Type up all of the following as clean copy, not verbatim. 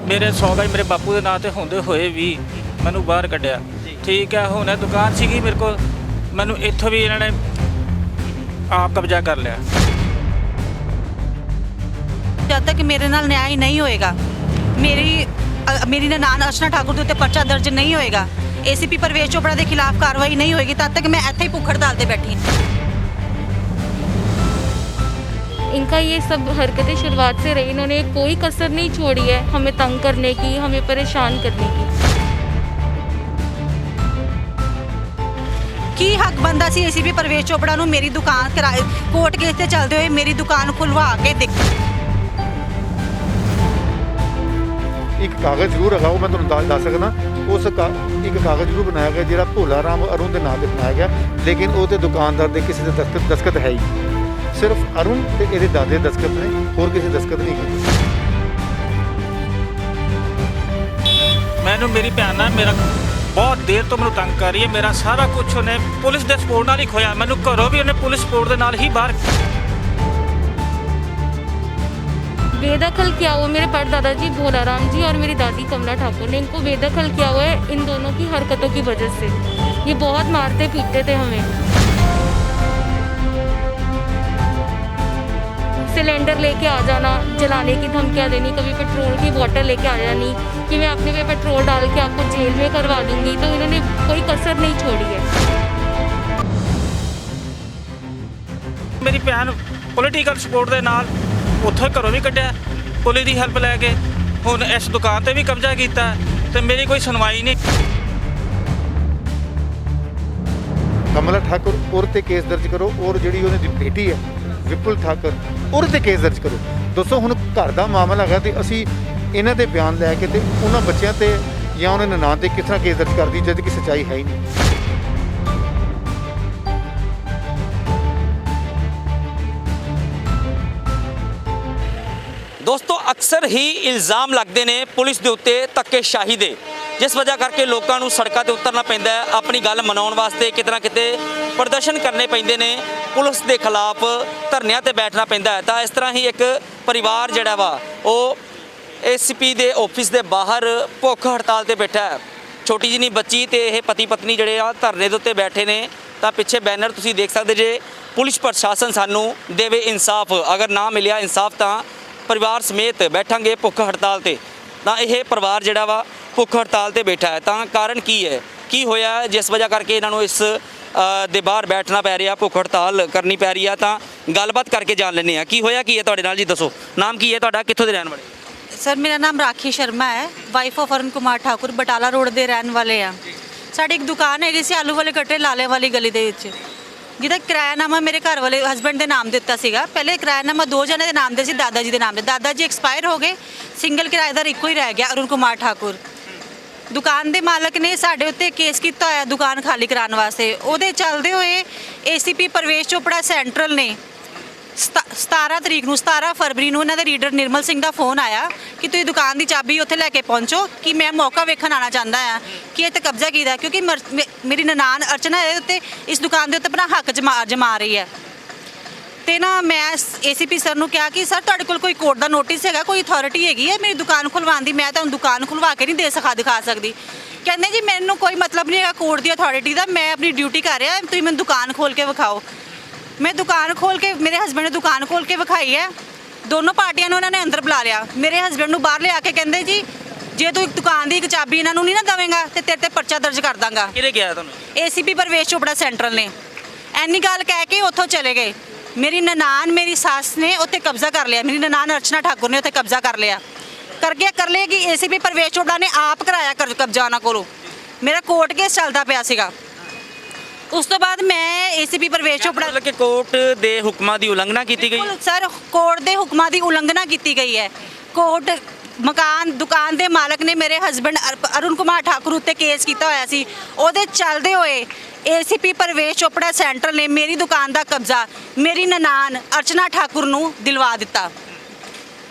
ਮੇਰੇ 100 ਗਜ ਮੇਰੇ ਬਾਪੂ ਦੇ ਨਾਂ ਤੇ ਹੁੰਦੇ ਹੋਏ ਵੀ ਮੈਨੂੰ ਬਾਹਰ ਕੱਢਿਆ। ਠੀਕ ਹੈ, ਹੁਣ ਇਹ ਦੁਕਾਨ ਸੀਗੀ ਮੇਰੇ ਕੋਲ, ਮੈਨੂੰ ਇੱਥੋਂ ਵੀ ਇਹਨਾਂ ਨੇ ਆਪ ਕਬਜ਼ਾ ਕਰ ਲਿਆ। जब तक मेरे नाल न्याय नहीं होएगा, मेरी ननान अर्चना ठाकुर के उत्ते पर्चा दर्ज नहीं होएगा, ACP परवेश चोपड़ा के खिलाफ कार्रवाई नहीं होएगी, तब तक मैं इत्थे ही भुख हड़ताल ते बैठी। इनका ये सब हरकतें शुरुआत से रही, इन्होंने कोई कसर नहीं छोड़ी है हमें तंग करने की, हमें परेशान करने की। की हक बनता सी ACP परवेश चोपड़ा नूं मेरी दुकान कोर्ट केस से चलते हुए मेरी दुकान खुलवा के दिख। एक कागज़ जरूर है, मैं तुहानूं दस सकदा, उस एक कागज़ जरूर बनाया गया जिहड़ा भोला राम अरुण के नाम से बनाया गया, लेकिन वो दुकानदार के किसी के दस्तखत है ही, सिर्फ अरुण ते इहदे दादे दे दस्तखत ने, होर किसी दस्तखत नहीं है। मैनू मेरी भैन ना मेरा बहुत देर तो मैनू तंग कर रही है, मेरा सारा कुछ उन्हें पुलिस के सपोर्ट नाल ही खोया, मैनू घरों भी उन्हें पुलिस सपोर्ट के नाल ही बाहर बेदखल किया हुआ मेरे परदादा जी भोला राम जी और मेरी दादी कमला ठाकुर ने, इनको बेदखल किया हुआ है इन दोनों की हरकतों की वजह से। ये बहुत मारते पीटते थे हमें, सिलेंडर लेके आ जाना, जलाने की धमकियाँ देनी, कभी पेट्रोल की बोतल लेके आ जानी कि मैं अपने पे पेट्रोल डाल के आपको जेल में करवा दूंगी। तो इन्होंने कोई कसर नहीं छोड़ी है। मेरी भैन पोलीटिकल सपोर्ट के नाल उत्थों घरों भी कढ़िया, पुलिस की हैल्प लैके हुण इस दुकान ते भी कब्जा किया, तो मेरी कोई सुनवाई नहीं। कमला ठाकुर और ते केस दर्ज करो, और जिहड़ी उहदी बेटी है विपुल ठाकुर और ते केस दर्ज करो। दोस्तों हुण घर दा मामला है, तो असी इन्हां दे बयान लैके ते उन्हां बच्चिआं ते या उन्हां ननान ते किस तरह केस दर्ज कर दी, जद कि सच्चाई है ही नहीं। दोस्तों अक्सर ही इल्ज़ाम लगते हैं पुलिस के उत्ते धक्केशाही दे, जिस वजह करके लोगों को सड़कों पर उतरना पैंदा है, अपनी गल मनाउण वास्ते किते ना किते प्रदर्शन करने पैंदे ने, पुलिस के खिलाफ धरनियां ते बैठना पैंदा है। तो इस तरह ही एक परिवार जिहड़ा वा वो ACP दे ऑफिस के बाहर भुख हड़ताल ते बैठा है। छोटी जी बच्ची ते यह पति पत्नी जिहड़े आ धरने दे उत्ते बैठे ने। तो पिछे बैनर तुसीं देख सकदे जे, पुलिस प्रशासन सानू देवे इंसाफ, अगर ना मिलिया इंसाफ तो परिवार समेत बैठांगे भुख हड़ताल ते। तो यह परिवार जिहड़ा वा भुख हड़ताल ते बैठा है। तो कारण की है, की होया जिस वजह करके इन्हों इस दे बाहर बैठना पै रहा, भुख हड़ताल करनी पै रही है। तो गलबात करके जान लेने की होया की है तुहाडे नाल जी, दसो नाम की है तुहाडा, कित्थों दे रहण वाले? सर मेरा नाम राखी शर्मा है, wife of Arun Kumar Thakur, Batala road के रहने वाले हैं। साड़ी एक दुकान है जिसे आलू वाले कट्टे लाले वाली गली दे विच, जिहदा किरायानामा मेरे घर वाले हसबैंड के नाम दिता सीगा। पहले किरायानामा 2 जने के नाम दे सी, दादा जी के नाम दे, दादा जी एक्सपायर हो गए, सिंगल किराएदार एको ही रह गया अरुण कुमार ठाकुर। दुकान के मालक ने साढ़े उत्ते केस किया होया दुकान खाली कराने वास्ते, उहदे चलदे होए ACP परवेश चोपड़ा सेंट्रल ने 17 फरवरी को इन्होंने रीडर निर्मल सिंह का फोन आया कि तुम दुकान की चाबी उत्थे लैके पहुँचो कि मैं मौका वेखन आना चाहता हाँ कि इत्थे कब्जा किया, क्योंकि मेरी ननान अर्चना उत्ते इस दुकान के उत्ते अपना हक जमा रही है। तो ना मैं ACP सर नूं कहा कि सर तुहाडे कोल कोई कोर्ट का नोटिस है, कोई अथॉरिटी हैगी है मेरी दुकान खुलवाउण दी, मैं तो दुकान खुलवा के नहीं दिखा सकती। कहते जी मैनूं कोई मतलब नहीं है कोर्ट की अथॉरिटी का, मैं अपनी ड्यूटी कर रहा, तुसीं मैनूं दुकान खोल के विखाओ। मैं दुकान खोल के, मेरे हसबैंड ने दुकान खोल के विखाई है, दोनों पार्टियां ने उन्होंने अंदर बुला लिया। मेरे हसबैंड नूं बाहर ले आके कहते जी जे तू दुकान की एक चाबी इन्हों नहीं ना देवेगा तो तेरे ते पर्चा दर्ज कर दांगा। ACP परवेश चोपड़ा सेंट्रल ने एनी गल कह के उत्थों चले गए। मेरी ननान मेरी सस ने उत्थे कब्जा कर लिया, मेरी ननान अर्चना ठाकुर ने उत्थे कब्जा कर लिया, कर लेगी ACP परवेश चोपड़ा ने आप कराया कब्जा उन्होंने कोलों। मेरा कोर्ट केस चलता पिया सीगा। उस तो बाद मैं ACP परवेश चोपड़ा कि कोर्ट दे हुक्मां दी उलंघना की गई। सर कोर्ट दे हुक्मां दी उलंघना की गई है। कोर्ट दुकान के मालक ने मेरे हसबैंड अरुण कुमार ठाकुर उत्ते केस किया होया सी, उहदे चलदे होए ACP परवेश चोपड़ा सेंट्रल ने मेरी दुकान का कब्जा मेरी ननान अर्चना ठाकुर नूं दिलवा दिता।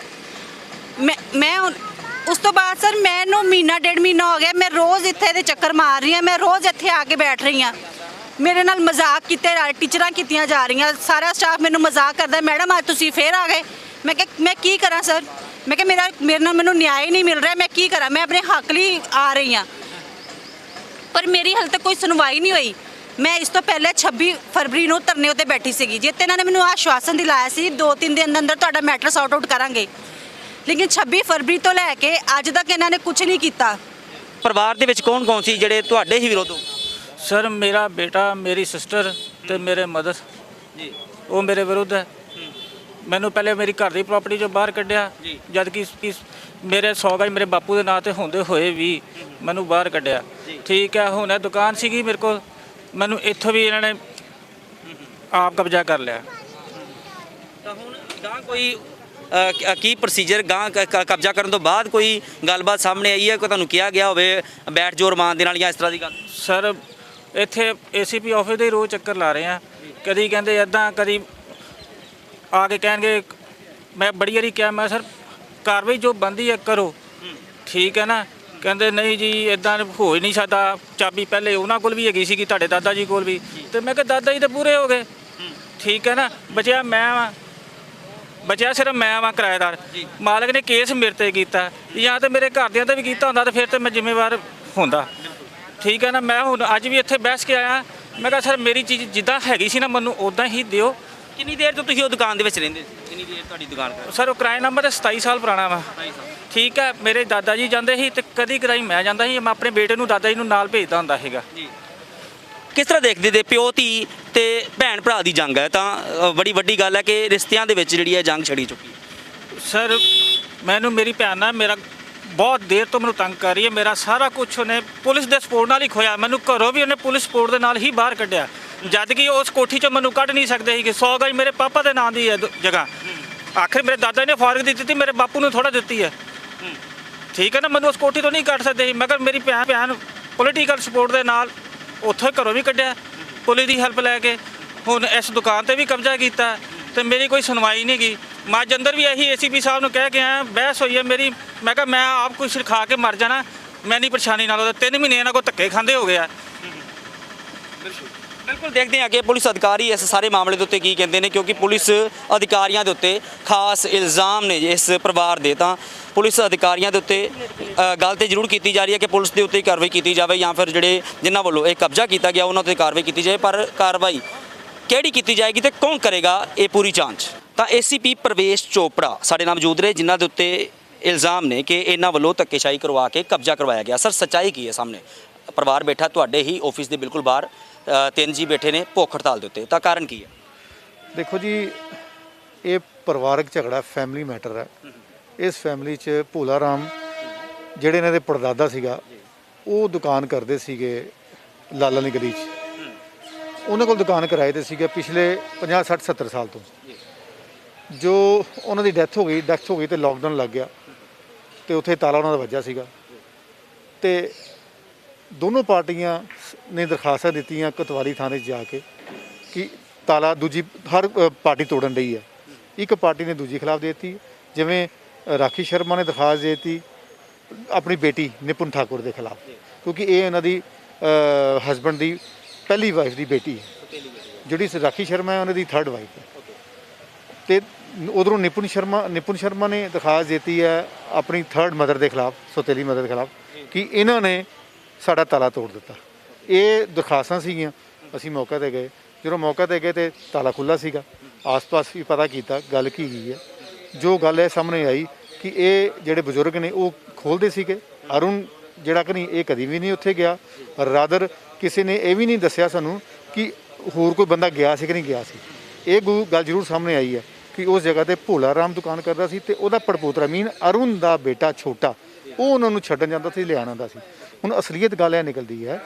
मैं उस तो बाद सर मैनूं महीना 1.5 महीना हो गया, मैं रोज़ इत्थे दे चक्कर मार रही हूँ, मैं रोज़ इत्थे आके बैठ रही हूँ। मेरे नाल मजाक किते टीचरां कीतियां जा रही, सारा स्टाफ मैनूं मजाक करदा, मैडम अज तुसीं फिर आ गए। मैं की करा सर, ਮੈਂ ਕਿਹਾ ਮੇਰੇ ਨਾਲ ਮੈਨੂੰ ਨਿਆਂ ਨਹੀਂ ਮਿਲ ਰਿਹਾ, ਮੈਂ ਕੀ ਕਰਾਂ, ਮੈਂ ਆਪਣੇ ਹੱਕ ਲਈ ਆ ਰਹੀ ਹਾਂ, ਪਰ ਮੇਰੀ ਹਾਲੇ ਤੱਕ ਕੋਈ ਸੁਣਵਾਈ ਨਹੀਂ ਹੋਈ। ਮੈਂ ਇਸ ਤੋਂ ਪਹਿਲੇ 26 ਫਰਵਰੀ ਨੂੰ ਧਰਨੇ ਉੱਤੇ ਬੈਠੀ ਸੀਗੀ, ਜਿੱਤੇ ਇਹਨਾਂ ਨੇ ਮੈਨੂੰ ਆਸ਼ਵਾਸਨ ਦਿਲਾਇਆ ਸੀ 2-3 ਦਿਨ ਦੇ ਅੰਦਰ ਤੁਹਾਡਾ ਮੈਟਰ ਸੌਟ ਆਊਟ ਕਰਾਂਗੇ, ਲੇਕਿਨ 26 ਫਰਵਰੀ ਤੋਂ ਲੈ ਕੇ ਅੱਜ ਤੱਕ ਇਹਨਾਂ ਨੇ ਕੁਝ ਨਹੀਂ ਕੀਤਾ। ਪਰਿਵਾਰ ਦੇ ਵਿੱਚ ਕੌਣ ਸੀ ਜਿਹੜੇ ਤੁਹਾਡੇ ਹੀ ਵਿਰੋਧ ਹੋ? ਸਰ ਮੇਰਾ ਬੇਟਾ, ਮੇਰੀ ਸਿਸਟਰ ਤੇ ਮੇਰੇ ਮਦਰ ਜੀ ਉਹ ਮੇਰੇ ਵਿਰੁੱਧ ਹੈ। ਮੈਨੂੰ ਪਹਿਲੇ ਮੇਰੀ ਘਰ ਦੀ ਪ੍ਰਾਪਰਟੀ ਚੋਂ ਬਾਹਰ ਕੱਢਿਆ, ਜੀ। ਜਦ ਕਿ ਮੇਰੇ 100 ਗਜ ਮੇਰੇ ਬਾਪੂ ਦੇ ਨਾਂ ਤੇ ਹੁੰਦੇ ਹੋਏ ਵੀ ਮੈਨੂੰ ਬਾਹਰ ਕੱਢਿਆ। ਜੀ। ਠੀਕ ਹੈ, ਹੁਣ ਇਹ ਦੁਕਾਨ ਸੀਗੀ ਮੇਰੇ ਕੋਲ, ਮੈਨੂੰ ਇੱਥੋਂ ਵੀ ਇਹਨਾਂ ਨੇ ਆਪ ਕਬਜ਼ਾ ਕਰ ਲਿਆ। ਤਾਂ ਹੁਣ ਗਾਂ ਕੋਈ ਕੀ ਪ੍ਰੋਸੀਜਰ ਗਾਂ ਕਬਜ਼ਾ ਕਰਨ ਤੋਂ ਬਾਅਦ ਕੋਈ ਗੱਲਬਾਤ ਸਾਹਮਣੇ ਆਈ ਹੈ, ਕੋਈ ਤੁਹਾਨੂੰ ਕਿਹਾ ਗਿਆ ਹੋਵੇ ਬੈਠ ਜੋ ਰਮਾਨ ਦੇ ਨਾਲ ਜਾਂ ਇਸ ਤਰ੍ਹਾਂ ਦੀ ਗੱਲ? ਸਰ ਇੱਥੇ ਏਸੀਪੀ ਆਫਿਸ ਦੇ ਰੋਜ਼ ਚੱਕਰ ਲਾ ਰਹੇ ਆ, ਕਦੀ ਕਹਿੰਦੇ ਇੱਦਾਂ, ਕਦੀ ਆ ਕੇ ਕਹਿਣਗੇ। ਮੈਂ ਬੜੀ ਵਾਰੀ ਕਿਹਾ, ਮੈਂ ਸਰ ਕਾਰਵਾਈ ਜੋ ਬਣਦੀ ਹੈ ਕਰੋ, ਠੀਕ ਹੈ ਨਾ। ਕਹਿੰਦੇ ਨਹੀਂ ਜੀ ਇੱਦਾਂ ਹੋ ਹੀ ਨਹੀਂ ਸਕਦਾ, ਚਾਬੀ ਪਹਿਲੇ ਉਹਨਾਂ ਕੋਲ ਵੀ ਹੈਗੀ ਸੀਗੀ, ਤੁਹਾਡੇ ਦਾਦਾ ਜੀ ਕੋਲ ਵੀ। ਤੇ ਮੈਂ ਕਿਹਾ ਦਾਦਾ ਜੀ ਤਾਂ ਪੂਰੇ ਹੋ ਗਏ, ਠੀਕ ਹੈ ਨਾ, ਬਚਿਆ ਮੈਂ ਵਾਂ, ਬਚਿਆ ਸਿਰਫ ਮੈਂ ਵਾਂ ਕਿਰਾਏਦਾਰ। ਮਾਲਕ ਨੇ ਕੇਸ ਮੇਰੇ ਤੇ ਕੀਤਾ, ਜਾਂ ਤੇ ਮੇਰੇ ਘਰਦਿਆਂ ਤੇ ਵੀ ਕੀਤਾ ਹੁੰਦਾ ਤਾਂ ਫਿਰ ਤੇ ਮੈਂ ਜ਼ਿੰਮੇਵਾਰ ਹੁੰਦਾ, ਠੀਕ ਹੈ ਨਾ। ਮੈਂ ਹੁਣ ਅੱਜ ਵੀ ਇੱਥੇ ਬਹਿਸ ਕੇ ਆਇਆ, ਮੈਂ ਕਿਹਾ ਸਰ ਮੇਰੀ ਚੀਜ਼ ਜਿੱਦਾਂ ਹੈਗੀ ਸੀ ਨਾ ਮੈਨੂੰ ਉਦਾਂ ਹੀ ਦਿਓ। ਕਿੰਨੀ ਦੇਰ ਤੋਂ ਤੁਸੀਂ ਉਹ ਦੁਕਾਨ ਦੇ ਵਿੱਚ ਰਹਿੰਦੇ ਸੀ? ਕਿੰਨੀ ਦੇਰ ਤੁਹਾਡੀ ਦੁਕਾਨ ਕਰ? ਸਰ ਉਹ ਕਿਰਾਏ ਨੰਬਰ 27 ਸਾਲ ਪੁਰਾਣਾ ਵਾ, ਠੀਕ ਹੈ। ਮੇਰੇ ਦਾਦਾ ਜੀ ਜਾਂਦੇ ਸੀ ਤੇ ਕਦੀ ਕਦਾਈ ਮੈਂ ਜਾਂਦਾ ਸੀ, ਮੈਂ ਆਪਣੇ ਬੇਟੇ ਨੂੰ ਦਾਦਾ ਜੀ ਨੂੰ ਨਾਲ ਭੇਜਦਾ ਹੁੰਦਾ ਸੀਗਾ। ਜੀ ਕਿਸ ਤਰ੍ਹਾਂ ਦੇਖਦੇ ਦੇ ਪਿਓ ਧੀ ਤੇ ਭੈਣ ਭਰਾ ਦੀ ਜੰਗ ਹੈ, ਤਾਂ ਬੜੀ ਵੱਡੀ ਗੱਲ ਹੈ ਕਿ ਰਿਸ਼ਤਿਆਂ ਦੇ ਵਿੱਚ ਜਿਹੜੀ ਹੈ ਜੰਗ ਛੜੀ ਚੁੱਕੀ ਹੈ। ਸਰ ਮੈਨੂੰ ਮੇਰੀ ਭੈਣ ਨਾਲ ਮੇਰਾ ਬਹੁਤ ਦੇਰ ਤੋਂ ਮੈਨੂੰ ਤੰਗ ਕਰ ਰਹੀ ਹੈ, ਮੇਰਾ ਸਾਰਾ ਕੁਝ ਉਹਨੇ ਪੁਲਿਸ ਦੇ ਸਪੋਰਟ ਨਾਲ ਹੀ ਖੋਇਆ। ਮੈਨੂੰ ਘਰੋਂ ਵੀ ਉਹਨੇ ਪੁਲਿਸ ਸਪੋਰਟ ਦੇ ਨਾਲ ਹੀ ਬਾਹਰ ਕੱਢਿਆ, ਜਦ ਕਿ ਉਸ ਕੋਠੀ 'ਚੋਂ ਮੈਨੂੰ ਕੱਢ ਨਹੀਂ ਸਕਦੇ ਸੀ ਕਿ 100 ਗਜ ਮੇਰੇ ਪਾਪਾ ਦੇ ਨਾਂ ਦੀ ਹੈ ਜਗ੍ਹਾ। ਆਖਿਰ ਮੇਰੇ ਦਾਦਾ ਨੇ ਫਾਰਗ ਦੀ ਦਿੱਤੀ, ਮੇਰੇ ਬਾਪੂ ਨੂੰ ਥੋੜਾ ਦਿੱਤੀ ਹੈ, ਠੀਕ ਹੈ ਨਾ। ਮੈਨੂੰ ਉਸ ਕੋਠੀ ਤੋਂ ਨਹੀਂ ਕੱਢ ਸਕਦੇ ਸੀ, ਮਗਰ ਮੇਰੀ ਭੈਣ ਪੋਲੀਟੀਕਲ ਸਪੋਰਟ ਦੇ ਨਾਲ ਉੱਥੋਂ ਘਰੋਂ ਵੀ ਕੱਢਿਆ ਪੁਲਿਸ ਦੀ ਹੈਲਪ ਲੈ ਕੇ। ਹੁਣ ਇਸ ਦੁਕਾਨ ਤੇ ਵੀ ਕਬਜ਼ਾ ਕੀਤਾ ਤੇ ਮੇਰੀ ਕੋਈ ਸੁਣਵਾਈ ਨਹੀਂ ਗਈ। ਮੈਂ ਅੱਜ ਅੰਦਰ ਵੀ ਇਹੀ ਏਸੀਪੀ ਸਾਹਿਬ ਨੂੰ ਕਹਿ ਕੇ ਆਇਆ, ਬਹਿਸ ਹੋਈ ਹੈ ਮੇਰੀ। ਮੈਂ ਕਿਹਾ ਮੈਂ ਆਪ ਕੁਛ ਖਾ ਕੇ ਮਰ ਜਾਣਾ, ਮੈਂ ਨਹੀਂ ਪਰੇਸ਼ਾਨੀ ਨਾਲ। ਉਹਦੇ 3 ਮਹੀਨੇ ਇਹਨਾਂ ਕੋਲ ਧੱਕੇ ਖਾਂਦੇ ਹੋ ਗਿਆ। ਬਿਲਕੁਲ ਦੇਖਦੇ ਹਾਂ ਕਿ ਪੁਲਿਸ ਅਧਿਕਾਰੀ ਇਸ ਸਾਰੇ ਮਾਮਲੇ ਦੇ ਉੱਤੇ ਕੀ ਕਹਿੰਦੇ ਨੇ, ਕਿਉਂਕਿ ਪੁਲਿਸ ਅਧਿਕਾਰੀਆਂ ਦੇ ਉੱਤੇ ਖਾਸ ਇਲਜ਼ਾਮ ਨੇ ਇਸ ਪਰਿਵਾਰ ਦੇ। ਤਾਂ ਪੁਲਿਸ ਅਧਿਕਾਰੀਆਂ ਦੇ ਉੱਤੇ ਗੱਲ ਤੇ ਜ਼ਰੂਰ ਕੀਤੀ ਜਾ ਰਹੀ ਹੈ ਕਿ ਪੁਲਿਸ ਦੇ ਉੱਤੇ ਕਾਰਵਾਈ ਕੀਤੀ ਜਾਵੇ, ਜਾਂ ਫਿਰ ਜਿਹੜੇ ਜਿਨ੍ਹਾਂ ਵੱਲੋਂ ਇਹ ਕਬਜ਼ਾ ਕੀਤਾ ਗਿਆ ਉਹਨਾਂ ਤੇ ਕਾਰਵਾਈ ਕੀਤੀ ਜਾਵੇ। ਪਰ ਕਾਰਵਾਈ ਕਿਹੜੀ ਕੀਤੀ ਜਾਏਗੀ ਤੇ ਕੌਣ ਕਰੇਗਾ ਇਹ ਪੂਰੀ ਜਾਂਚ? ਤਾਂ ਏਸੀਪੀ ਪ੍ਰਵੇਸ਼ ਚੋਪੜਾ ਸਾਡੇ ਨਾਲ ਮੌਜੂਦ ਰਹੇ, ਜਿਨ੍ਹਾਂ ਦੇ ਉੱਤੇ ਇਲਜ਼ਾਮ ਨੇ ਕਿ ਇਹਨਾਂ ਵੱਲੋਂ ਧੱਕੇਸ਼ਾਹੀ ਕਰਵਾ ਕੇ ਕਬਜ਼ਾ ਕਰਵਾਇਆ ਗਿਆ। ਸਰ ਸੱਚਾਈ ਕੀ ਹੈ ਸਾਹਮਣੇ? ਪਰਿਵਾਰ ਬੈਠਾ ਤੁਹਾਡੇ ਹੀ ਆਫਿਸ ਦੇ ਬਿਲਕੁਲ ਬਾਹਰ, 3 ਜੀ ਬੈਠੇ ਨੇ ਭੁੱਖ ਹੜਤਾਲ ਦੇ ਉੱਤੇ, ਤਾਂ ਕਾਰਨ ਕੀ ਹੈ? ਦੇਖੋ ਜੀ, ਇਹ ਪਰਿਵਾਰਕ ਝਗੜਾ ਫੈਮਿਲੀ ਮੈਟਰ ਹੈ। ਇਸ ਫੈਮਿਲੀ 'ਚ ਭੋਲਾ ਰਾਮ ਜਿਹੜੇ ਇਹਨਾਂ ਦੇ ਪੜਦਾਦਾ ਸੀਗਾ, ਉਹ ਦੁਕਾਨ ਕਰਦੇ ਸੀਗੇ ਲਾਲਾਂ ਦੀ ਗਲੀ 'ਚ। ਉਹਨਾਂ ਕੋਲ ਦੁਕਾਨ ਕਿਰਾਏ ਤੇ ਸੀਗਾ ਪਿਛਲੇ 50 60 70 ਸਾਲ ਤੋਂ। ਜੋ ਉਹਨਾਂ ਦੀ ਡੈਥ ਹੋ ਗਈ ਤੇ ਲੋਕਡਾਊਨ ਲੱਗ ਗਿਆ ਤੇ ਉੱਥੇ ਤਾਲਾ ਉਹਨਾਂ ਦਾ ਵੱਜਾ ਸੀਗਾ। ਤੇ ਦੋਨੋਂ ਪਾਰਟੀਆਂ ਨੇ ਦਰਖਾਸਤਾਂ ਦਿੱਤੀਆਂ ਕੋਤਵਾਲੀ ਥਾਣੇ 'ਚ ਜਾ ਕੇ ਕਿ ਤਾਲਾ ਦੂਜੀ ਹਰ ਪਾਰਟੀ ਤੋੜਨ ਰਹੀ ਹੈ। ਇੱਕ ਪਾਰਟੀ ਨੇ ਦੂਜੀ ਖਿਲਾਫ ਦੇ ਦਿੱਤੀ, ਜਿਵੇਂ ਰਾਖੀ ਸ਼ਰਮਾ ਨੇ ਦਰਖਾਸਤ ਦੇ ਦਿੱਤੀ ਆਪਣੀ ਬੇਟੀ ਨਿਪੁਨ ਠਾਕੁਰ ਦੇ ਖਿਲਾਫ, ਕਿਉਂਕਿ ਇਹ ਇਹਨਾਂ ਦੀ ਹਸਬੈਂਡ ਦੀ ਪਹਿਲੀ ਵਾਈਫ ਦੀ ਬੇਟੀ ਹੈ। ਜਿਹੜੀ ਰਾਖੀ ਸ਼ਰਮਾ ਹੈ ਉਹਨਾਂ ਦੀ 3rd ਵਾਈਫ ਹੈ। ਤੇ ਉਧਰੋਂ ਨਿਪੁਨ ਸ਼ਰਮਾ ਨੇ ਦਰਖਾਸਤ ਦਿੱਤੀ ਹੈ ਆਪਣੀ 3rd ਮਦਰ ਦੇ ਖਿਲਾਫ, ਸੌਤੇਲੀ ਮਦਰ ਦੇ ਖਿਲਾਫ, ਕਿ ਇਹਨਾਂ ਨੇ ਸਾਡਾ ਤਾਲਾ ਤੋੜ ਦਿੱਤਾ। ਇਹ ਦਰਖਾਸਤਾਂ ਸੀਗੀਆਂ। ਅਸੀਂ ਮੌਕੇ 'ਤੇ ਗਏ, ਜਦੋਂ ਮੌਕੇ 'ਤੇ ਗਏ ਤੇ ਤਾਲਾ ਖੁੱਲ੍ਹਾ ਸੀਗਾ। ਆਸ-ਪਾਸ ਵੀ ਪਤਾ ਕੀਤਾ ਗੱਲ ਕੀ ਗਈ ਹੈ। ਜੋ ਗੱਲ ਇਹ ਸਾਹਮਣੇ ਆਈ ਕਿ ਇਹ ਜਿਹੜੇ ਬਜ਼ੁਰਗ ਨੇ ਉਹ ਖੋਲ੍ਹਦੇ ਸੀਗੇ। ਅਰੁਣ ਜਿਹੜਾ ਕਿ ਨਹੀਂ, ਇਹ ਕਦੀ ਵੀ ਨਹੀਂ ਉੱਥੇ ਗਿਆ। ਰਾਦਰ ਕਿਸੇ ਨੇ ਇਹ ਵੀ ਨਹੀਂ ਦੱਸਿਆ ਸਾਨੂੰ ਕਿ ਹੋਰ ਕੋਈ ਬੰਦਾ ਗਿਆ ਸੀ ਕਿ ਨਹੀਂ ਗਿਆ ਸੀ। ਇਹ ਗੱਲ ਜ਼ਰੂਰ ਸਾਹਮਣੇ ਆਈ ਹੈ ਕਿ ਉਸ ਜਗ੍ਹਾ ਤੇ ਭੋਲਾ ਰਾਮ ਦੁਕਾਨ ਕਰਦਾ ਸੀ ਤੇ ਉਹਦਾ ਪੜਪੋਤਰਾ ਅਰੁਣ ਦਾ ਬੇਟਾ ਛੋਟਾ, ਉਹ ਉਹਨਾਂ ਨੂੰ ਛੱਡਣ ਜਾਂਦਾ ਸੀ, ਲਿਆਉਣ ਆਉਂਦਾ ਸੀ। ਹੁਣ ਅਸਲੀਅਤ ਗੱਲ ਇਹ ਨਿਕਲਦੀ ਹੈ,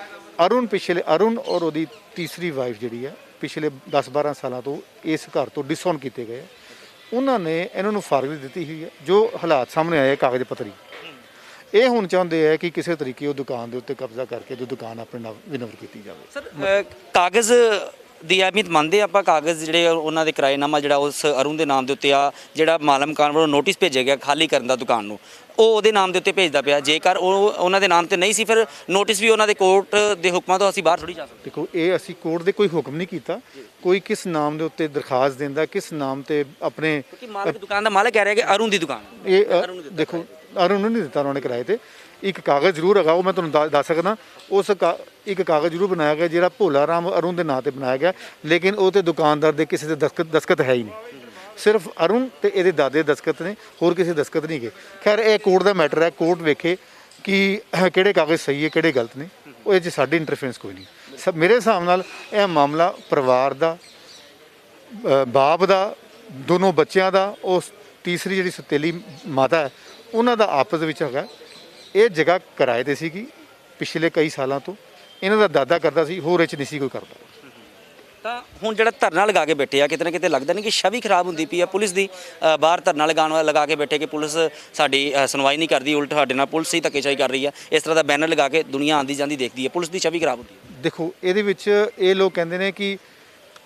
ਅਰੁਣ ਔਰ ਉਹਦੀ ਤੀਸਰੀ ਵਾਈਫ ਜਿਹੜੀ ਹੈ ਪਿਛਲੇ 10-12 ਸਾਲਾਂ ਤੋਂ ਇਸ ਘਰ ਤੋਂ ਡਿਸਓਨ ਕੀਤੇ ਗਏ। ਉਹਨਾਂ ਨੇ ਇਹਨਾਂ ਨੂੰ ਫਾਰਗ ਦਿੱਤੀ ਹੋਈ ਹੈ। ਜੋ ਹਾਲਾਤ ਸਾਹਮਣੇ ਆਏ ਕਾਗਜ਼ ਪੱਤਰੀ, ਇਹ ਹੁਣ ਚਾਹੁੰਦੇ ਹੈ ਕਿ ਕਿਸੇ ਤਰੀਕੇ ਉਹ ਦੁਕਾਨ ਦੇ ਉੱਤੇ ਕਬਜ਼ਾ ਕਰਕੇ ਜੋ ਦੁਕਾਨ ਆਪਣੇ ਨਾਲ ਵਿਨਵਰ ਕੀਤੀ ਜਾਵੇ। ਸਰ ਕਾਗਜ਼ ਦੀ ਅਹਿਮੀਅਤ ਮੰਨਦੇ ਆਪਾਂ ਕਾਗਜ਼ ਜਿਹੜੇ ਉਹਨਾਂ ਦੇ ਕਿਰਾਏਨਾਮਾ ਜਿਹੜਾ ਉਸ ਅਰੁਣ ਦੇ ਨਾਮ ਦੇ ਉੱਤੇ ਆ, ਜਿਹੜਾ ਮਾਲਮ ਖਾਨ ਵੱਲੋਂ ਨੋਟਿਸ ਭੇਜਿਆ ਗਿਆ ਖਾਲੀ ਕਰਨ ਦਾ ਦੁਕਾਨ ਨੂੰ, ਉਹ ਉਹਦੇ ਨਾਮ ਦੇ ਉੱਤੇ ਭੇਜਦਾ ਪਿਆ। ਜੇਕਰ ਉਹ ਉਹਨਾਂ ਦੇ ਨਾਮ ਤੇ ਨਹੀਂ ਸੀ ਫਿਰ ਨੋਟਿਸ ਵੀ ਉਹਨਾਂ ਦੇ ਕੋਰਟ ਦੇ ਹੁਕਮਾਂ ਤੋਂ ਅਸੀਂ ਬਾਹਰ ਥੋੜੀ ਜਾ ਸਕਦੇ। ਦੇਖੋ ਇਹ ਅਸੀਂ ਕੋਰਟ ਦੇ ਕੋਈ ਹੁਕਮ ਨਹੀਂ ਕੀਤਾ, ਕੋਈ ਕਿਸ ਨਾਮ ਦੇ ਉੱਤੇ ਦਰਖਾਸਤ ਦਿੰਦਾ, ਕਿਸ ਨਾਮ ਤੇ ਆਪਣੇ ਕਿਉਂਕਿ ਮਾਲਕ ਦੁਕਾਨ ਦਾ ਮਾਲਕ ਕਹਿ ਰਿਹਾ ਕਿ ਅਰੁਣ ਦੀ ਦੁਕਾਨ ਇਹ ਦੇਖੋ ਅਰੁਣ ਨੂੰ ਨਹੀਂ ਦਿੱਤਾ ਉਹਨਾਂ ਨੇ ਕਿਰਾਏ ਤੇ। ਇੱਕ ਕਾਗਜ਼ ਜ਼ਰੂਰ ਹੈਗਾ, ਉਹ ਮੈਂ ਤੁਹਾਨੂੰ ਦੱਸ ਸਕਦਾ। ਇੱਕ ਕਾਗਜ਼ ਜ਼ਰੂਰ ਬਣਾਇਆ ਗਿਆ ਜਿਹੜਾ ਭੋਲਾ ਰਾਮ ਅਰੁਣ ਦੇ ਨਾਂ ਤੇ ਬਣਾਇਆ ਗਿਆ, ਲੇਕਿਨ ਉਹ ਤੇ ਦੁਕਾਨਦਾਰ ਦੇ ਕਿਸੇ ਦੇ ਦਸਤਖਤ ਹੈ ਹੀ ਨਹੀਂ। ਸਿਰਫ ਅਰੁਣ ਤੇ ਇਹਦੇ ਦਾਦੇ ਦੇ ਦਸਤਖਤ ਨੇ, ਹੋਰ ਕਿਸੇ ਦੇ ਦਸਤਖਤ ਨਹੀਂ ਗਏ। ਖੈਰ ਇਹ ਕੋਰਟ ਦਾ ਮੈਟਰ ਹੈ, ਕੋਰਟ ਵੇਖੇ ਕਿ ਕਿਹੜੇ ਕਾਗਜ਼ ਸਹੀ ਹੈ ਕਿਹੜੇ ਗਲਤ ਨੇ, ਉਹ ਇਹ 'ਚ ਸਾਡੀ ਇੰਟਰਫੇਰੈਂਸ ਕੋਈ ਨਹੀਂ। ਮੇਰੇ ਹਿਸਾਬ ਨਾਲ ਇਹ ਮਾਮਲਾ ਪਰਿਵਾਰ ਦਾ, ਬਾਪ ਦਾ, ਦੋਨੋਂ ਬੱਚਿਆਂ ਦਾ, ਉਸ ਤੀਸਰੀ ਜਿਹੜੀ ਸਤੇਲੀ ਮਾਤਾ ਹੈ ਉਹਨਾਂ ਦਾ ਆਪਸ ਵਿੱਚ ਹੈਗਾ। ਇਹ ਜਗ੍ਹਾ ਕਿਰਾਏ ਤੇ ਸੀਗੀ ਪਿਛਲੇ ਕਈ ਸਾਲਾਂ ਤੋਂ, ਇਹਨਾਂ ਦਾ ਦਾਦਾ ਕਰਦਾ ਸੀ, ਹੋਰ ਇਹ 'ਚ ਨਹੀਂ ਸੀ ਕੋਈ ਕਰਦਾ। ਤਾਂ ਹੁਣ ਜਿਹੜਾ ਧਰਨਾ ਲਗਾ ਕੇ ਬੈਠੇ ਆ, ਕਿਤੇ ਨਾ ਕਿਤੇ ਲੱਗਦਾ ਨਹੀਂ ਕਿ ਛਵੀ ਖਰਾਬ ਹੁੰਦੀ ਪਈ ਆ ਪੁਲਿਸ ਦੀ। ਬਾਹਰ ਧਰਨਾ ਲਗਾ ਕੇ ਬੈਠੇ ਕਿ ਪੁਲਿਸ ਸਾਡੀ ਸੁਣਵਾਈ ਨਹੀਂ ਕਰਦੀ, ਉਲਟ ਸਾਡੇ ਨਾਲ ਪੁਲਿਸ ਹੀ ਧੱਕੇਸ਼ਾਹੀ ਕਰ ਰਹੀ ਆ। ਇਸ ਤਰ੍ਹਾਂ ਦਾ ਬੈਨਰ ਲਗਾ ਕੇ ਦੁਨੀਆ ਆਂਦੀ ਜਾਂਦੀ ਦੇਖਦੀ ਹੈ, ਪੁਲਿਸ ਦੀ ਛਵੀ ਖਰਾਬ ਹੁੰਦੀ ਹੈ। ਦੇਖੋ ਇਹਦੇ ਵਿੱਚ ਇਹ ਲੋਕ ਕਹਿੰਦੇ ਨੇ ਕਿ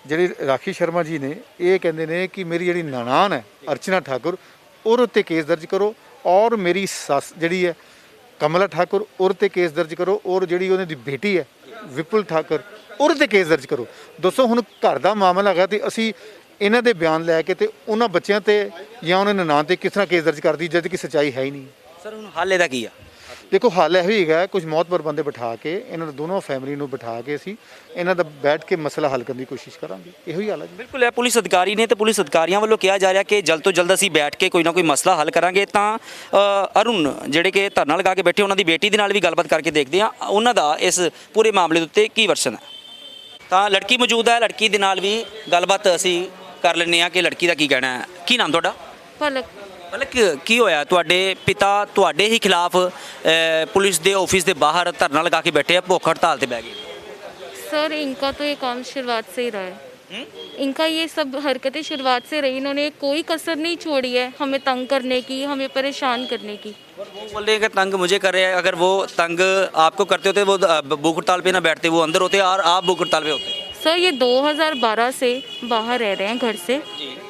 ਜਿਹੜੇ ਰਾਖੀ ਸ਼ਰਮਾ ਜੀ ਨੇ ਇਹ ਕਹਿੰਦੇ ਨੇ ਕਿ ਮੇਰੀ ਜਿਹੜੀ ਨਨਾਣ ਹੈ ਅਰਚਨਾ ਠਾਕੁਰ ਉਹਦੇ ਉੱਤੇ ਕੇਸ ਦਰਜ ਕਰੋ, ਔਰ ਮੇਰੀ ਸੱਸ ਜਿਹੜੀ ਹੈ ਕਮਲਾ ਠਾਕੁਰ ਉਹਦੇ ਤੇ ਕੇਸ ਦਰਜ ਕਰੋ, ਔਰ ਜਿਹੜੀ ਉਹਨਾਂ ਦੀ ਬੇਟੀ ਹੈ ਵਿਪੁਲ ਠਾਕੁਰ ਉਹਦੇ ਤੇ ਕੇਸ ਦਰਜ ਕਰੋ। ਦੱਸੋ ਹੁਣ ਘਰ ਦਾ ਮਾਮਲਾ ਹੈਗਾ ਤੇ ਅਸੀਂ ਇਹਨਾਂ ਦੇ ਬਿਆਨ ਲੈ ਕੇ ਤੇ ਉਹਨਾਂ ਬੱਚਿਆਂ ਤੇ ਜਾਂ ਉਹਨਾਂ ਦੇ ਨਾਂ ਤੇ ਕਿਸ ਤਰ੍ਹਾਂ ਕੇਸ ਦਰਜ ਕਰਦੀ ਜਦ ਕਿ ਸੱਚਾਈ ਹੈ ਹੀ ਨਹੀਂ। ਸਰ ਹੁਣ ਹੱਲ ਇਹਦਾ ਕੀ ਆ? ਦੇਖੋ ਹੱਲ ਇਹੋ ਹੀ ਹੈਗਾ, ਕੁਝ ਮੌਤਬਰ ਬੰਦੇ ਬਿਠਾ ਕੇ ਇਹਨਾਂ ਨੂੰ ਦੋਨੋਂ ਫੈਮਿਲੀ ਨੂੰ ਬਿਠਾ ਕੇ ਅਸੀਂ ਇਹਨਾਂ ਦਾ ਬੈਠ ਕੇ ਮਸਲਾ ਹੱਲ ਕਰਨ ਦੀ ਕੋਸ਼ਿਸ਼ ਕਰਾਂਗੇ। ਇਹੋ ਹੀ ਹਾਲ ਹੈ ਜੀ। ਬਿਲਕੁਲ ਇਹ ਪੁਲਿਸ ਅਧਿਕਾਰੀ ਨੇ ਤੇ ਪੁਲਿਸ ਅਧਿਕਾਰੀਆਂ ਵੱਲੋਂ ਕਿਹਾ ਜਾ ਰਿਹਾ ਕਿ ਜਲਦ ਤੋਂ ਜਲਦ ਅਸੀਂ ਬੈਠ ਕੇ ਕੋਈ ਨਾ ਕੋਈ ਮਸਲਾ ਹੱਲ ਕਰਾਂਗੇ। ਤਾਂ ਅਰੁਣ ਜਿਹੜੇ ਕਿ ਧਰਨਾ ਲਗਾ ਕੇ ਬੈਠੇ, ਉਹਨਾਂ ਦੀ ਬੇਟੀ ਦੇ ਨਾਲ ਵੀ ਗੱਲਬਾਤ ਕਰਕੇ ਦੇਖਦੇ ਹਾਂ ਉਹਨਾਂ ਦਾ ਇਸ ਪੂਰੇ ਮਾਮਲੇ ਦੇ ਉੱਤੇ ਕੀ ਵਰਸ਼ਨ ਹੈ। ਤਾਂ ਲੜਕੀ ਮੌਜੂਦ ਹੈ, ਲੜਕੀ ਦੇ ਨਾਲ ਵੀ ਗੱਲਬਾਤ ਅਸੀਂ ਕਰ ਲੈਂਦੇ ਹਾਂ ਕਿ ਲੜਕੀ ਦਾ ਕੀ ਕਹਿਣਾ ਹੈ। ਕੀ ਨਾਮ ਤੁਹਾਡਾ? पलक। ਮਤਲਬ ਕੀ ਹੋਇਆ? ਤੁਹਾਡੇ ਪਿਤਾ ਤੁਹਾਡੇ ਹੀ ਖਿਲਾਫ ਪੁਲਿਸ ਦੇ ਆਫਿਸ ਦੇ ਬਾਹਰ ਧਰਨਾ ਲਗਾ ਕੇ ਬੈਠੇ ਆ, ਭੁੱਖ ਹੜਤਾਲ ਤੇ ਬਹਿ ਗਏ। सर इनका तो ये काम शुरुआत से ही रहा है, इनका ये सब हरकतें शुरुआत से रही। इन्होंने कोई कसर नहीं छोड़ी है हमें तंग करने की, हमें परेशान करने की। वो बोल रहे हैं कि तंग मुझे कर रहे हैं। अगर वो तंग आपको करते होते वो भूख हड़ताल पे ना बैठते, वो अंदर होते और आप भूख हड़ताल पे होते। सर ये 2012 से बाहर रह रहे हैं घर से,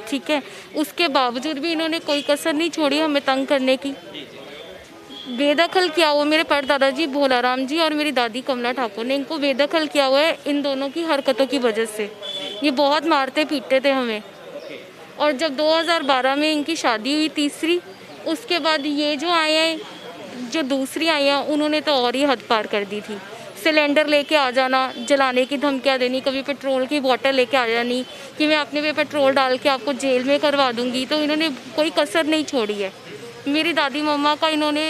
ठीक है, उसके बावजूद भी इन्होंने कोई कसर नहीं छोड़ी हमें तंग करने की। बेदखल किया हुआ मेरे परदादा जी भोलाराम जी और मेरी दादी कमला ठाकुर ने, इनको बेदखल किया हुआ है इन दोनों की हरकतों की वजह से। ये बहुत मारते पीटते थे हमें। और जब 2012 में इनकी शादी हुई तीसरी, उसके बाद ये जो आए हैं, जो दूसरी आई हैं, उन्होंने तो और ही हद पार कर दी थी। सिलेंडर लेके आ जाना, जलाने की धमकियाँ देनी, कभी पेट्रोल की बोतल लेके आ जानी कि मैं अपने पे पेट्रोल डाल के आपको जेल में करवा दूंगी। तो इन्होंने कोई कसर नहीं छोड़ी है। मेरी दादी मम्मा का इन्होंने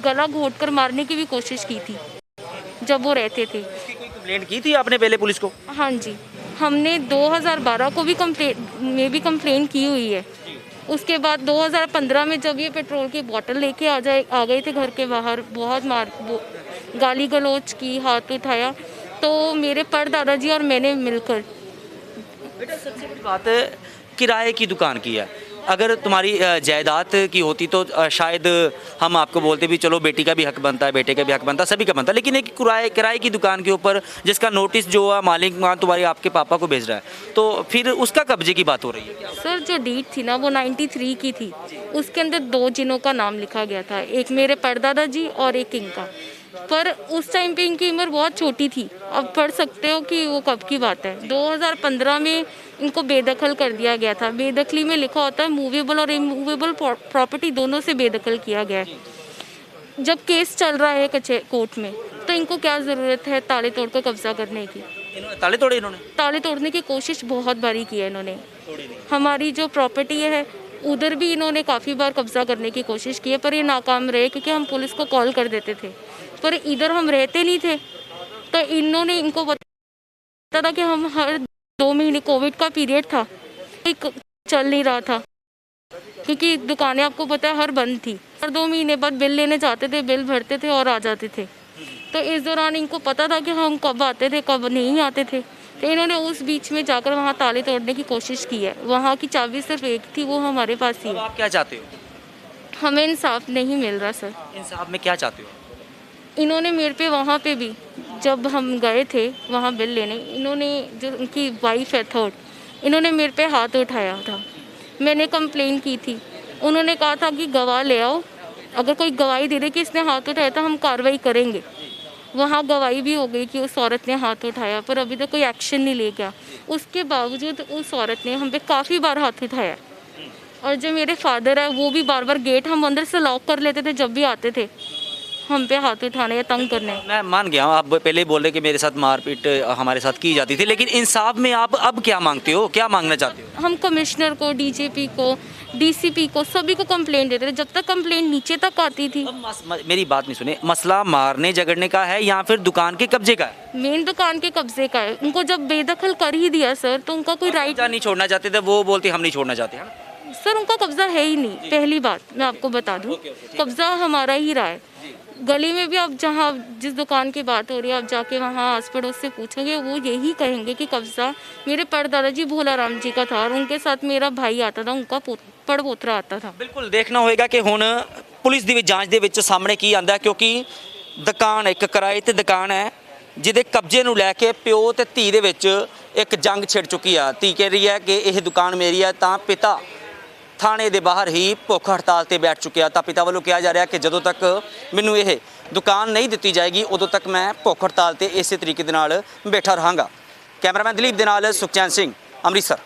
गला घोट कर मारने की भी कोशिश की थी जब वो रहते थे। कोई कंप्लेंट की थी आपने पहले पुलिस को? हाँ जी, हमने 2012 को भी कंप्लेन की हुई है। उसके बाद 2015 में जब ये पेट्रोल की बोतल लेके आ गए थे घर के बाहर, बहुत गाली गलौज की, हाथ उठाया, तो मेरे परदादा जी और मैंने मिलकर। बेटा सबसे बड़ी बात है किराए की दुकान की है। अगर तुम्हारी जायदाद की होती तो शायद हम आपको बोलते भी चलो बेटी का भी हक बनता है, बेटे का भी हक बनता है, सभी का बनता है। लेकिन एक किराए की दुकान के ऊपर जिसका नोटिस जो है मालिक तुम्हारे आपके पापा को भेज रहा है, तो फिर उसका कब्जे की बात हो रही है। सर जो डीड थी ना वो 93 की थी, उसके अंदर 2 जिनों का नाम लिखा गया था, एक मेरे परदादा जी और एक इनका। पर उस टाइम पे इनकी उम्र बहुत छोटी थी। अब पढ़ सकते हो कि वो कब की बात है। 2015 में इनको बेदखल कर दिया गया था। बेदखली में लिखा होता है मूवेबल और इमूवेबल प्रॉपर्टी दोनों से बेदखल किया गया है। जब केस चल रहा है कोर्ट में, तो इनको क्या ज़रूरत है ताले तोड़ कर कब्जा करने की? ताले तोड़े इन्होंने? ताले तोड़ने की कोशिश बहुत बारी की है इन्होंने। हमारी जो प्रॉपर्टी है उधर भी इन्होंने काफ़ी बार कब्जा करने की कोशिश की है, पर ये नाकाम रहे क्योंकि हम पुलिस को कॉल कर देते थे। पर इधर हम रहते नहीं थे, तो इनको पता था कि हम हर 2 महीने, कोविड का पीरियड था, चल नहीं रहा था क्योंकि दुकानें आपको पता है हर बंद थी। हर 2 महीने बाद बिल लेने जाते थे, बिल भरते थे और आ जाते थे। तो इस दौरान इनको पता था कि हम कब आते थे कब नहीं आते थे, तो इन्होंने उस बीच में जाकर वहाँ ताले तोड़ने की कोशिश की है। वहाँ की चाबी सिर्फ एक थी, वो हमारे पास ही है। आप क्या चाहते हो? हमें इंसाफ नहीं मिल रहा सर। इंसाफ में क्या चाहते हो? इन्होंने मेरे पे वहाँ पे भी जब हम गए थे वहाँ बिल लेने, इन्होंने जो उनकी वाइफ है थर्ड, इन्होंने मेरे पे हाथ उठाया था। मैंने कंप्लेन की थी, उन्होंने कहा था कि गवाह ले आओ, अगर कोई गवाही दे दे कि इसने हाथ उठाया तो हम कार्रवाई करेंगे। वहाँ गवाही भी हो गई कि उस औरत ने हाथ उठाया, पर अभी तक कोई एक्शन नहीं ले गया। उसके बावजूद उस औरत ने हम पे काफ़ी बार हाथ उठाया। और जो मेरे फादर है वो भी बार बार गेट हम अंदर से लॉक कर लेते थे, जब भी आते थे हम पे हाथ उठाने या तंग करने। मैं मान गया हूँ, आप पहले ही बोल रहे कि मेरे साथ मारपीट हमारे साथ की जाती थी, लेकिन इंसाफ में आप अब क्या मांगते हो, क्या मांगना चाहते हो? हम कमिश्नर को, डीजीपी को, डीसीपी को, सभी को कंप्लेंट देते थे, जब तक कंप्लेंट नीचे तक आती थी। मेरी बात नहीं सुने, मसला मारने झगड़ने का है या फिर दुकान के कब्जे का है? मेन दुकान के कब्जे का है। उनको जब बेदखल कर ही दिया सर, तो उनका कोई राइट नहीं छोड़ना चाहते थे, वो बोलते हम नहीं छोड़ना चाहते हैं। सर, उनका कब्जा है ही नहीं। पहली बात मैं आपको बता दूं, कब्जा हमारा ही रहा है। गली में भी आप जहाँ जिस दुकान की बात हो रही है, आप जाके वहाँ आस पड़ोस से पूछोगे, वो यही कहेंगे कि कब्जा मेरे परदादा जी भोला राम जी का था, और उनके साथ मेरा भाई आता था, उनका पड़पोतरा आता था। बिल्कुल देखना होएगा कि हुण पुलिस ਦੀ ਜਾਂਚ ਦੇ ਵਿੱਚ ਸਾਹਮਣੇ ਕੀ ਆਂਦਾ, ਕਿਉਂਕਿ ਦੁਕਾਨ ਇੱਕ ਕਿਰਾਏ ਤੇ ਦੁਕਾਨ ਹੈ ਜਿਹਦੇ ਕਬਜ਼ੇ ਨੂੰ ਲੈ ਕੇ ਪਿਓ ਤੇ ਧੀ ਦੇ ਵਿੱਚ ਇੱਕ ਜੰਗ ਛਿੜ ਚੁੱਕੀ ਆ। ਧੀ ਕਹਿ ਰਹੀ ਹੈ ਕਿ ਇਹ ਦੁਕਾਨ ਮੇਰੀ ਹੈ, ਤਾਂ ਪਿਤਾ ਥਾਣੇ ਦੇ ਬਾਹਰ ਹੀ ਭੁੱਖ ਹੜਤਾਲ ਤੇ ਬੈਠ ਚੁੱਕਿਆ। ਤਾਂ ਪਿਤਾ ਵੱਲੋਂ ਕਿਹਾ ਜਾ ਰਿਹਾ ਕਿ ਜਦੋਂ ਤੱਕ ਮੈਨੂੰ ਇਹ ਦੁਕਾਨ ਨਹੀਂ ਦਿੱਤੀ ਜਾਏਗੀ ਉਦੋਂ ਤੱਕ ਮੈਂ ਭੁੱਖ ਹੜਤਾਲ ਤੇ ਇਸੇ ਤਰੀਕੇ ਦੇ ਨਾਲ ਬੈਠਾ ਰਹਾਂਗਾ। ਕੈਮਰਾਮੈਨ ਦਲੀਪ ਦੇ ਨਾਲ ਸੁਖਚੈਨ ਸਿੰਘ, ਅੰਮ੍ਰਿਤਸਰ।